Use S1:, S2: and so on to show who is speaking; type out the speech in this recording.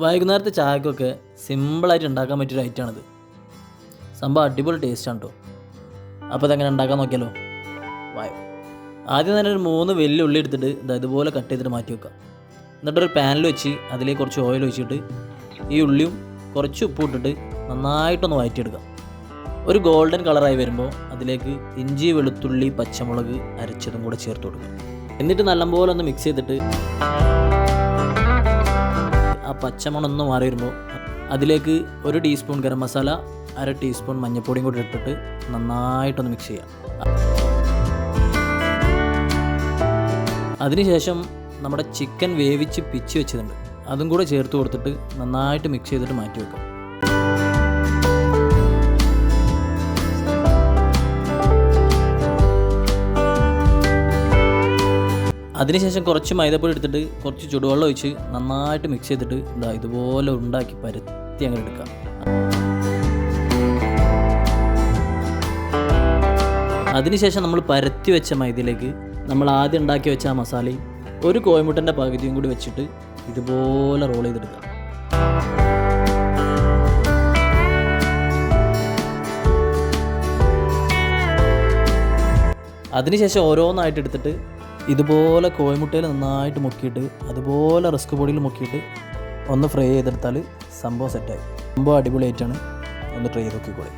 S1: വൈകുന്നേരത്തെ ചായക്കൊക്കെ സിമ്പിളായിട്ട് ഉണ്ടാക്കാൻ പറ്റിയൊരു ഐറ്റമാണിത്. സംഭവം അടിപൊളി ടേസ്റ്റാണ് കേട്ടോ. അപ്പോൾ ഇതെങ്ങനെ ഉണ്ടാക്കാൻ നോക്കിയാലോ? വായോ. ആദ്യം തന്നെ ഒരു 3 വലിയ ഉള്ളി എടുത്തിട്ട് ഇതുപോലെ കട്ട് ചെയ്തിട്ട് മാറ്റി വെക്കാം. എന്നിട്ടൊരു പാനിൽ വെച്ച് അതിലേക്ക് കുറച്ച് ഓയിൽ ഒഴിച്ചിട്ട് ഈ ഉള്ളിയും കുറച്ച് ഉപ്പ് ഇട്ടിട്ട് നന്നായിട്ടൊന്ന് വഴറ്റിയെടുക്കാം. ഒരു ഗോൾഡൻ കളറായി വരുമ്പോൾ അതിലേക്ക് ഇഞ്ചി, വെളുത്തുള്ളി, പച്ചമുളക് അരച്ചതും കൂടെ ചേർത്ത് കൊടുക്കുക. എന്നിട്ട് നല്ലപോലെ ഒന്ന് മിക്സ് ചെയ്തിട്ട് ആ പച്ചമണമൊന്ന് മാറി വരുമ്പോൾ അതിലേക്ക് 1 ടീസ്പൂൺ ഗരം മസാല, 1/2 ടീസ്പൂൺ മഞ്ഞൾപ്പൊടിയും കൂടി ഇട്ടിട്ട് നന്നായിട്ടൊന്ന് മിക്സ് ചെയ്യാം. അതിനുശേഷം നമ്മുടെ ചിക്കൻ വേവിച്ച് പിച്ച് വെച്ചതുണ്ട്, അതും കൂടെ ചേർത്ത് കൊടുത്തിട്ട് നന്നായിട്ട് മിക്സ് ചെയ്തിട്ട് മാറ്റി വെക്കാം. അതിനുശേഷം കുറച്ച് മൈദപ്പൊടി എടുത്തിട്ട് കുറച്ച് ചുടുവെള്ളം ഒഴിച്ച് നന്നായിട്ട് മിക്സ് ചെയ്തിട്ട് ഇതുപോലെ ഉണ്ടാക്കി പരത്തി അങ്ങനെ എടുക്കാം. അതിനുശേഷം നമ്മൾ പരത്തി വെച്ച മൈദയിലേക്ക് നമ്മൾ ആദ്യം ഉണ്ടാക്കി വെച്ച ആ മസാലയും 1 കോഴിമുട്ടൻ്റെ പകുതിയും കൂടി വെച്ചിട്ട് ഇതുപോലെ റോൾ ചെയ്തെടുക്കാം. അതിനുശേഷം ഓരോന്നായിട്ട് എടുത്തിട്ട് ഇതുപോലെ കോഴിമുട്ടയിൽ നന്നായിട്ട് മുക്കിയിട്ട് അതുപോലെ റസ്ക് പൊടിയിൽ മുക്കിയിട്ട് ഒന്ന് ഫ്രൈ ചെയ്തെടുത്താൽ സംഭവം സെറ്റായി. സംഭവം അടിപൊളിയായിട്ടാണ്. ഒന്ന് ട്രൈ ചെയ്ത് നോക്കിക്കോളി.